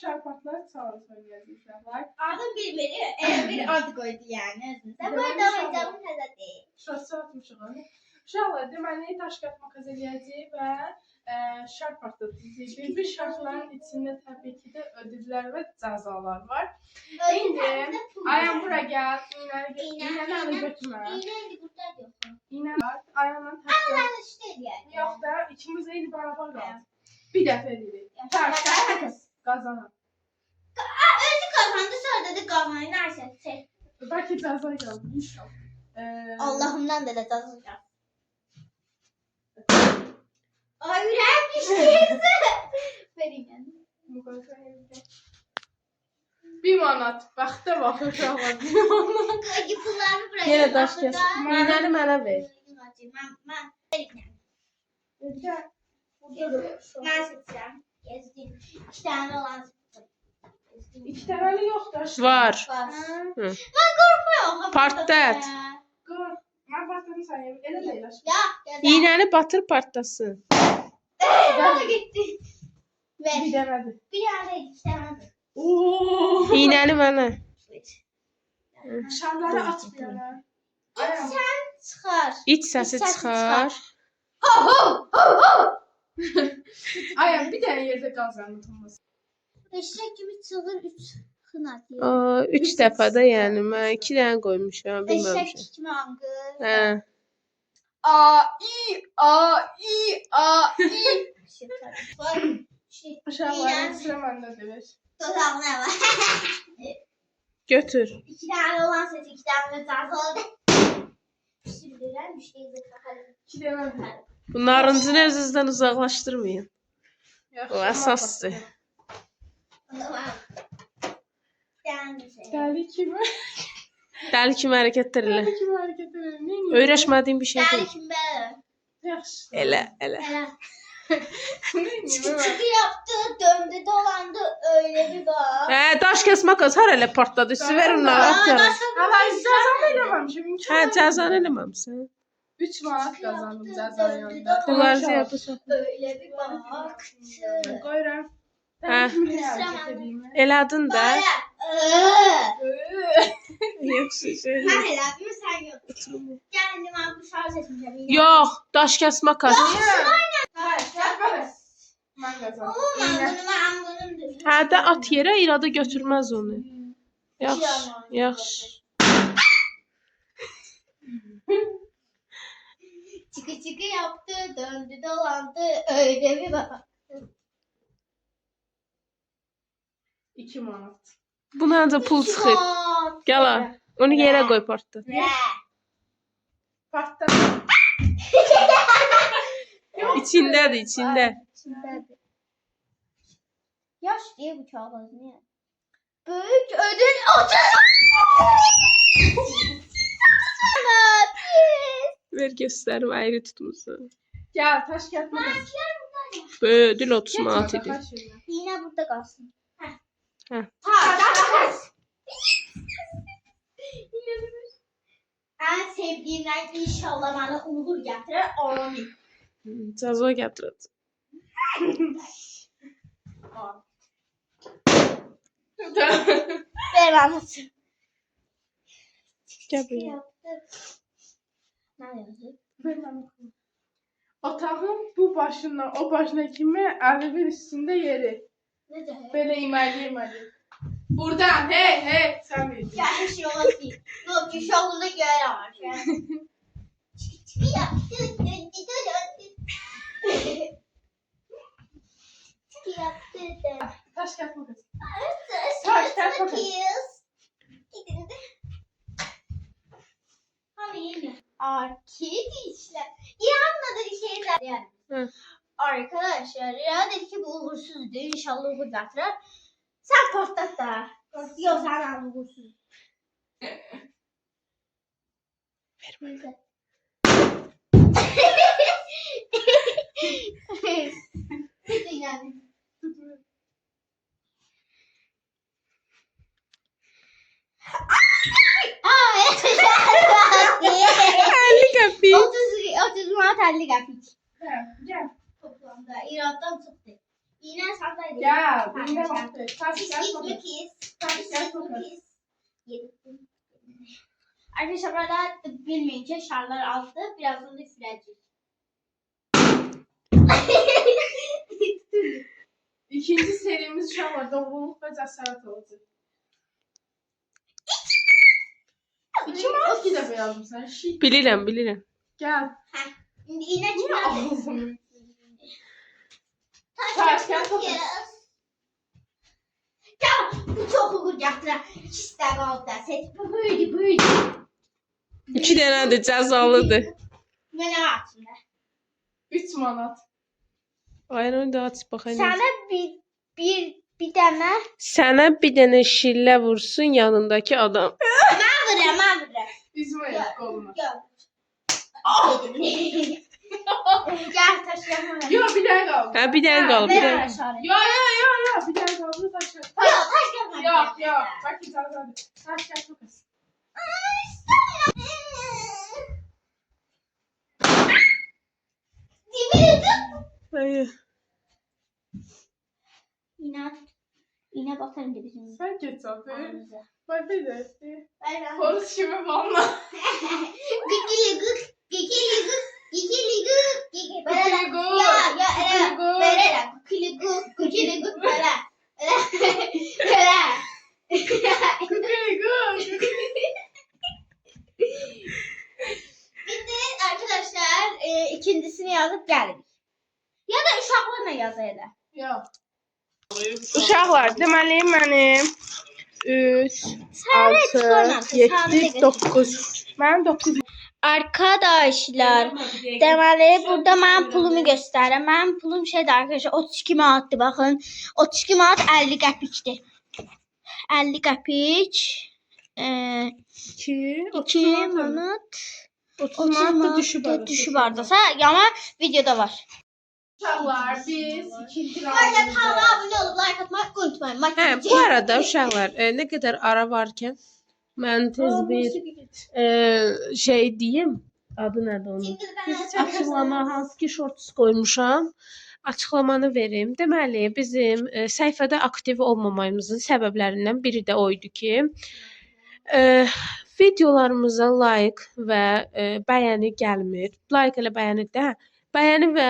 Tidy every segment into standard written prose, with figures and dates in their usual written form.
şarpatlar çalı söyləyəcək uşaqlar. Adım bir ad qoydu yəni özünüzə. Bu arada oyuncağım təzə deyil. Şurası atmışıq onu. Uşaqlar, deməli, daş qat makas eləyəcək və şarp atacağıq. Bir şarpların içində təbii ki də ödüllər və cəzalar var. İndi Ayhan bura gəl. İynəni alıb götürmə. İynə indi burada yox. İynə var. Ayhanla təşkil. Yox da, ikimiz eyni bərabər qaldı. Bir dəfə edirik. Daş makas qazanan. Özü kazandı, sonra da kazanırsa çək. Bəlkə cəza gəldi, inşallah. Allah'ımdan da cəza. Ay ürəyim düşdü. Verin yəni. Bir manat. Baxda bax uşaqlar. Bir manat. Qoy pullarını bura. Yenə daş kəs. İynəni mənə ver. Mən seçeceğim. Gezdim. 2 tane olan seçeceğim. 2 dənəli yoxdur. Var. Var. Hı. Ben korkmuyorum. Partlat. Qor. Mən partladım sayım. Elə də eləş. Ya. İynəni batır partlasın. Bana gitti. Ver. Bir dənədir. Bir tane 2 tane. Ooo. İynəni mənə. Şarları at bir yana. Ayağım. Sen çıkar. İç səsi çıxar. Ayağım bir dənə yerdə qazanılmaz. Eşek gibi çığır 3 xınat. 3 dəfə də yəni mən 2 dənə qoymuşam, bilməmişəm. Eşek kimi angı. Hə. A i. Uşaqlar, sıra məndədir. Dodağına var. Götür. 2 tane olan seç, 2 tane de cazaladı. Şimdiden müşteriyi bakalım. 2 dənədir. Bu narıncını özünüzdən uzaqlaşdırmayın. Yaxşı, O əsasdır. Dəli kimi. Dəli kimi hərəkətlər elə. Dəli kimi hərəkət edirəm. Öyrəşmədiyin bir şey Dəli deyil. kim be? Yaxşı. Elə. Hele. Çıkı yaptı, döndü, dolandı, öyle bir bak. Hə, daş kəs makas har elə partladı. Ver onları at yana. Ama cəzam eləməmişim. Hə, cəzanı eləməmsən. 3 manat qazandım cəza yanında. Bunları yapırsan. Öyle bir baktı. Qoyuram. Hə. Elədin də. Yaxşı şey. Ben helal bir sen yok. Geldim ben bu şarj etmeyeceğim. Yox, daş kəs makas. Mən qazandım. Oğlum ben bunun Hə də at yerə, irada götürməz onu. Yaxşı, yaxşı. çıkı yaptı, döndü, dolandı, öyle bir bak. 2 manat. Buna ancaq pul çıxır. Gəl ha. Onu yerə qoy partla. Partda. İçindədir, içində. Yaş diye bıçağı var niye? Büyük ödül 30. Ver göstərim, ayrı tutmusan. Gəl, taş kağıt makas. Ödül 30 manat idi. Yine burada kalsın. Heh. En sevdiğimden inşallah bana uğur getirir. Amin. Cəza gətirəcək. Ver bana. Gəl buraya. Ne yazıyor? Otağın bu başından o başına kimi əlivin üstündə yeri. Ne diyor? Belə iməli. Buradan, hey, sən bilirsən. Ya bir şey olmaz ki. Yok ki şokulda göğe var. Çıkı yaptı. Döndü. Çıkı yaptı. Taş kağıt makas. Taş Gidin de. Hani yine. Arkadaşlar. İran'da bir şeyler yani. Hı. Arkadaşlar ya dedi ki bu uğursuzdu. İnşallah uğur getirir. Sen patlat da. Yok sen uğursuz. Ver bana. Yani. Qəpik. 30 manat 50 qəpik. Gəl. Toplamda İran'dan çıxdı. İğne sandalye. Gel. Yine baktı. Taş Kiss, gel kiss, bakalım. kiss. Taş Kiss, gel kiss, bakalım. kiss. Yedim. Arkadaşlar burada bilmeyince şarlar aldı. Birazdan da üfleyeceğiz. İkinci serimiz şu an var. Doğruluk ve cesaret olacak. İki maç gide beyazım sen. Şit. Bilirəm. Gel. Şimdi iğne Niye çıkar. ağzını? Taş, gel taş, bakalım. Ya bu çok uğurcaklar. İkisi de kaldı. Ses buydu. 2 dənədir, cəzalıdır. Ne var içinde? 3 manat. Ayın onu da aç baxayım. Sana bir tane. Sənə bir dənə şillə vursun yanındakı adam. Ben vururum. Üzme yok koluna. Yok. Gel taşıyalım. Yok bir tane kaldı. Hə, bir dənə qalıb, bir dənə. Yok bir tane kaldı. Taş gel. Yok. Bak bir tane kaldı. Taş gel çok az. Hayır. İğne bakarım da bizim. Sen geç abi. Ağzımıza. Bak bir de. Ben Polis gibi valla. Arkadaşlar ikincisini yazıp geldik. Ya da uşaqlarla yazaydı. Yok. Uşaqlar, deməli mənim 3, 6, 7, 9. Mənim 9. Arkadaşlar deməli burada mən pulumu göstərirəm. Mənim pulum şeydir arkadaşlar 32 manatdır baxın. 32 manat 50 qəpikdir. 50 qəpik. 2, 2 manat 30 manat da düşüb ardasa. Amma videoda var. Uşaqlar biz ikinci Bu arada roundumuzda. kanala abunə olub like atmayı unutmayın. Hə, bu arada uşaqlar, nə qədər ara varkən mən tez bir şey deyim. Adı nədir onun? Açıqlama, hansı ki shorts qoymuşam. Açıqlamanı verim. Deməli, bizim səhifədə aktiv olmamağımızın səbəblərindən biri də o idi ki, videolarımıza like və bəyəni gəlmir. Like elə bəyəni də, bəyəni və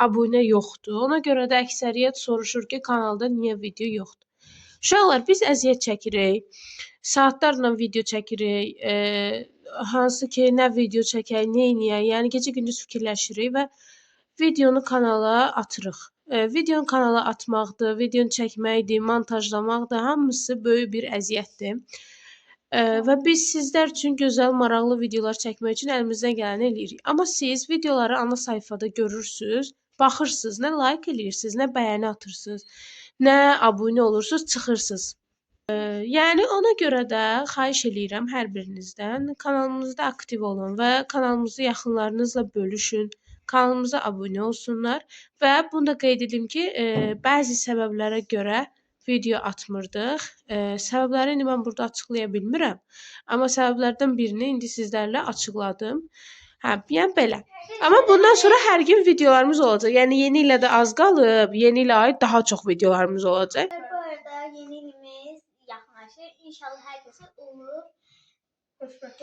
abunə yoxdur. Ona görə də əksəriyyət soruşur ki, kanalda niyə video yoxdur? Uşaqlar, biz əziyyət çəkirik. Saatlarla video çəkirik. Hansı ki, nə video çəkək, nə edək, yəni gecə-gündüz fikirləşirik və videonu kanala atırıq. Videonu kanala atmaqdır, videonu çəkməkdir, montajlamaqdır, hamısı böyük bir əziyyətdir. Və biz sizlər üçün gözəl, maraqlı videolar çəkmək üçün əlimizdən gələni eləyirik. Amma siz videoları ana sayfada görürsüz, baxırsınız, nə like eləyirsiniz, nə bəyəni atırsınız, nə abunə olursunuz, çıxırsınız. Yəni ona görə də xahiş eləyirəm hər birinizdən kanalımızda aktiv olun və kanalımızı yaxınlarınızla bölüşün, kanalımıza abunə olsunlar və bunu da qeyd edim ki, bəzi səbəblərə görə video atmırdıq. Səbəbləri indi mən burada açıqlaya bilmirəm, amma səbəblərdən birini indi sizlərlə açıqladım. Hə, yəni belə. Amma bundan sonra hər gün videolarımız olacaq. Yəni yeni ilə də az qalıb, yeni ilə aid daha çox videolarımız olacaq. Bu arada yeni ilimiz yaxınlaşır. İnşallah hər kəsə olur. Xoşbəxt.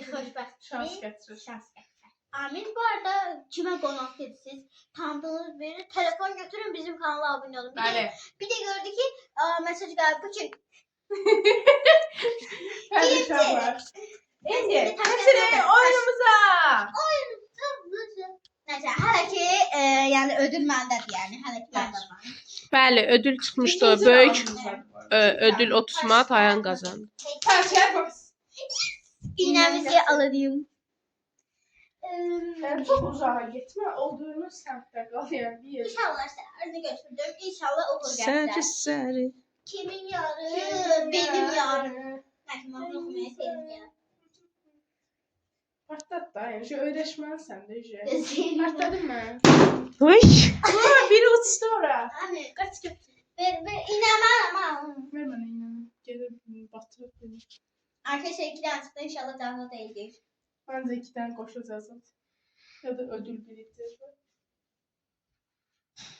Şans gətirir. Şans gətirir. Amin. Bu arada kimə qonaq edirsiniz? Tanıdığınız biri telefon götürün bizim kanala abunə olun. Bəli. Bir de gördü ki mesaj gəldi. Bu kim? Hadi uşaqlar. İndi Gətirin oyunumuza. Nəysə, hələ ki yəni ödül məndədir yəni. Hələ ki məndə var. Bəli, ödül çıxmışdı o. İkinci Böyük roundumuz var. ödül 30 manat Ayan qazandı. Taş gel bak. İğnəmizi alayım. Çok uzağa gitme. Olduğunuz semtte kal yani bir yere. İnşallah səni götürdüm. İnşallah olur Səri gəlir. səri. Kimin yarı? Benim yarım. Mən oxumaya sevdim. Başlat da yani şu öğretmen sen de şu. ya. Başladın mı? Oy. Aa biri uçtu oraya. Hani Kaç kaç. ver inanmam. Ver bana inan. Gelir batırıp beni. Arkadaşlar 2 tane çıktı inşallah canlı değildir. Ben de 2 tane koşacağız. Ya da ödül biriktireceğiz.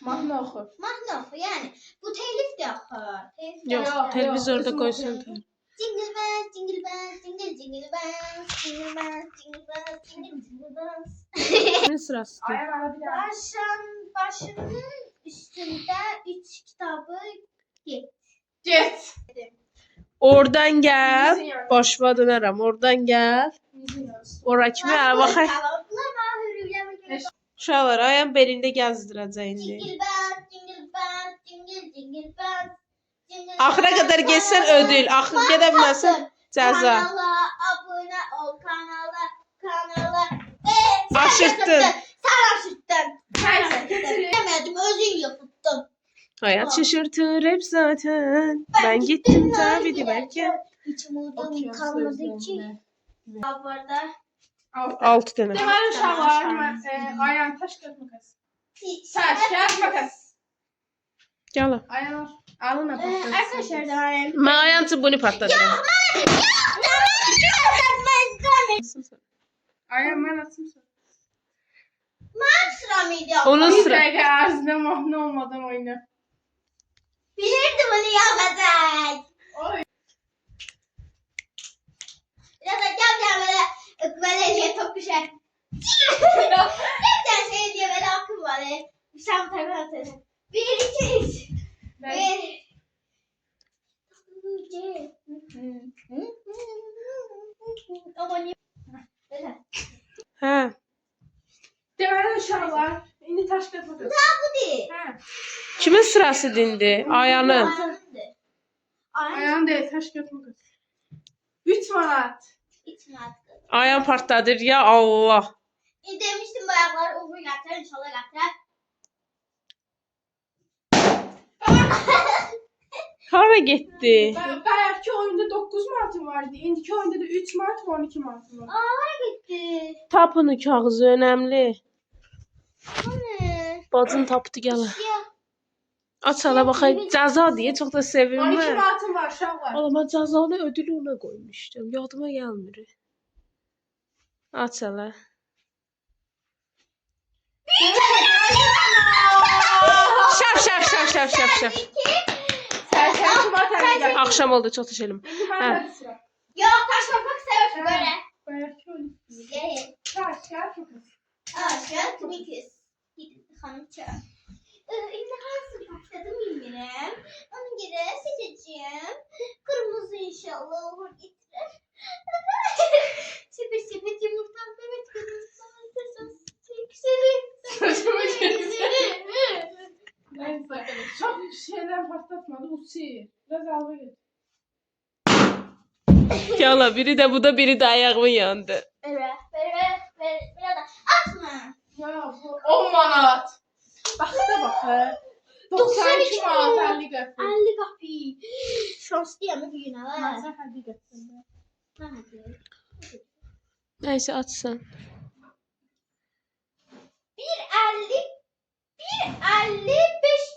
Mahnı oxu. Mahnı oxu, yəni bu telifdir axı. Yox, Yox, televizorda yox, qoysun. özüm Jingle bells, jingle bells, jingle jingle bells, jingle bells, jingle bells, jingle jingle bells. Kimin sırasıdır? Ayağım ana bir daha. Başının üstündə 3 kitabı Get. Oradan gel. Başıma dönerim. Oradan gel. Ora kimi baxay. Uşaqlar ayağım belində gəzdirəcək indi. Jingle bells, jingle bells, jingle jingle bells. Axıra qədər getsən ödül. Axır gedə bilməsən cəza. Kanala abunə ol, kanala. Aşırtdın. Sən aşırtdın. Neyse, getirin. Demədim, özün yapıttın. Hayat şaşırtır hep zaten. Ben gittim tabii ki belki. Hiç umudum Okuyun kalmadı ki. sözlerini. Burada 6 tane. Deməli uşaqlar, ayağın taş kağıt makas. Taş kağıt makas. Gel. Ayağın alın apatlasın. arkadaşlar da var. Ben ayağın bunu patlatırım. Ayağım ben atım sonra. Sıra mıydı? Onun Bir sıra. dəqiqə ərzində mahnı olmadan oyna. Bilirdim bunu yazacak. Oy. Biraz da gel böyle böyle diye tokuşa. Nereden şey diye böyle akım var. Sen bu tarafa atıyorsun. 1, 2, 3. Ama niye? Hə. Deməli uşaqlar, indi taş kağıt makas. Bu değil. Hə. Kimin sırası dindi? Ayağının. Ayağın deyil, taş kağıt makas. 3 manat. Ayağın partladır ya Allah. Demiştim bu ayaklar uğur getiren inşallah getiren. Hara getdi? Bayaqki oyunda 9 manatım vardı. İndiki oyunda da 3 manat və 12 manatım var. Gitti. Tapın kağızı önemli. Bu ne? Bacın tapdı gələ. Siyah. Aç hala baxay. Cəza deyə çox da 12 sevinmə. manatım var uşaqlar. Oğlum ben cəzanı ödülü ona koymuştum. Yadıma gelmir. Aç hala. Şaf. Sən manat əlinə. Akşam oldu çok teşekkür İndi məndə sıra. Yok taş kapak sever böyle. Bayaqki oyunda. Gel. Taş kağıt makas. Aşağı kız. Hanım çağır. İndi hansı başladım bilmirəm. Ona göre seçeceğim. Kırmızı inşallah olur getirir. Sepet yumurtam evet kırmızı Neyse. Çok şeyler patlatmadı. Uçuyor. Biraz alva git. Yala biri de bu da biri de ayağımın yandı. Ver. Biraz da atma. Ya bu 10 manat. Bax da bax. 92 manat 50 qəpik. 50 kapı. Şanslıyam bir gün ha. Masa həqiqətən. Neyse açsın. 55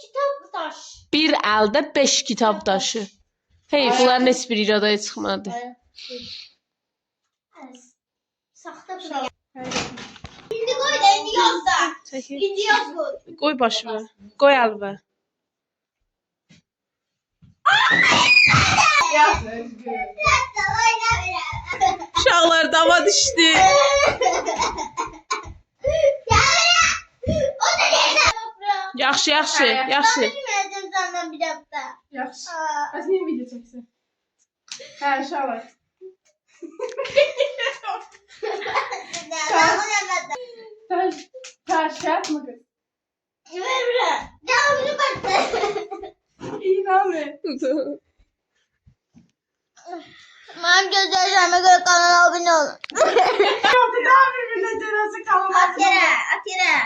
kitap taş. Bir elde 5 kitap taşı. Hey bunların hiçbir iradaya çıkmadı. Saxta bırak. İndi koy da indi yaz da. Çekil. İndi yaz bu. Koy başıma. Koy alba. Yaz Özgür. Uşaqlar dama düşdü. O da yerine. Yaxşı. Bilmedim senden bir hafta. Yaxşı. Bəs niyə video çəksən? Hə, uşaqlar. Taş kağıt makas. Devamını baktı. İnanmıyorum. Benim gözlerime göre kanala abone olun. Yok daha birbirine cenazı kalmaz. At yere.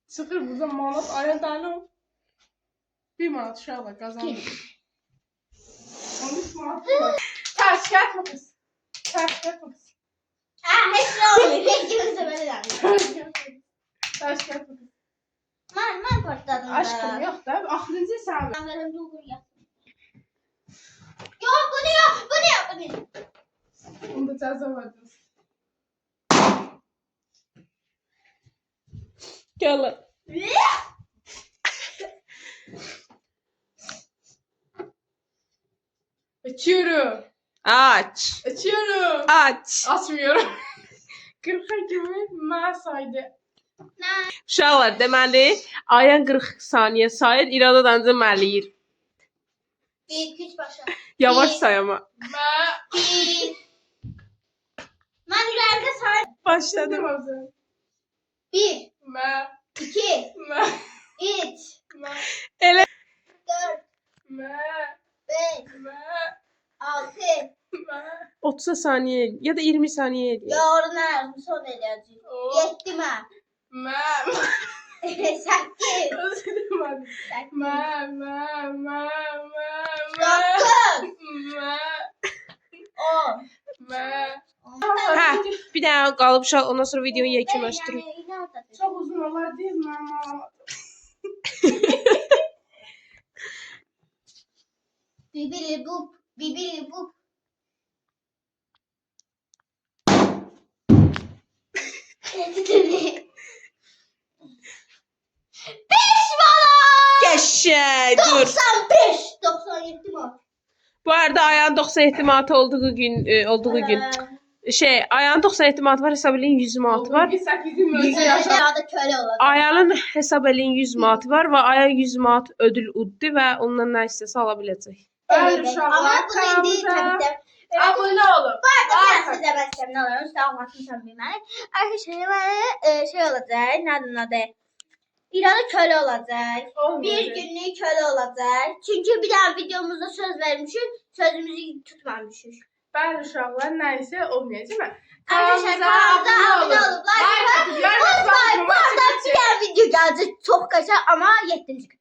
Sıfır burada manat ayın tane ol. 1 manat uşaqlar kazandı. 13 manat. Taş kağıt makas. Taş kağıt makas. Hepsi olmuyor. Hiç kimse böyle yapmıyor. Taş kağıt makas. Ben patladım. Aşkım yok da axırıncı sen. Yok bu ne yok. Onda cəza var. Gəl. Lan. Açıyorum. Aç. Açıyorum. Aç. Açmıyorum. 40'a kimi mən saydı. Uşaqlar, deməli, Ayən 40 saniyə sayır, İrada da ancaq məliyir. 1, 2, 3 başla. Yavaş say ama. Mən 1. Mən ileride say. Başladım. deməzəm. 1, Mən 2, mən 3, mən Elə 4, mən 5, mən 6. mən 30 saniyə ya da 20 saniyə edir. Ya orada ne yazmış son edeceğim. Yetti mi? mən 8, özür dilərim. 8, Mən Hə, bir dənə qalıb uşaq, ondan sonra videonu yekunlaşdırır. Çox uzun olar deyil, mən alamadım. Bibili bup, bibili bup. Qəşəng, dur. 95, 97 mi? Bu arada Ayağın 90 ehtimatı olduğu gün, Ayağın 90 ehtimatı var, hesab eləyin 100 manatı var. 8'in özü yaşa. Daha da köle olacak. Ayağın hesab eləyin 100 manatı var və Ayağın 100 manat ödül uddu və ondan nə istəsə ala biləcək. Bəli Ama uşaqlar, bunu indi kanalımıza tabii de. abunə olun. Ben size demek istedim ne olur. Üstü almasın bilmem. Arkadaşlar bana şey olacak. Nereden adı? İran'da köle olacak. Bir Olmayacaq. günlük köle olacak. Çünkü bir daha videomuzda söz vermişiz. Sözümüzü tutmamışız. Bəli uşaqlar, nə isə olmayacaq. Arkadaşlar kanalımıza abone olup like atın. Like atın. Unutmayın bu arada bir daha video gelecek. Çok kaçar ama 7.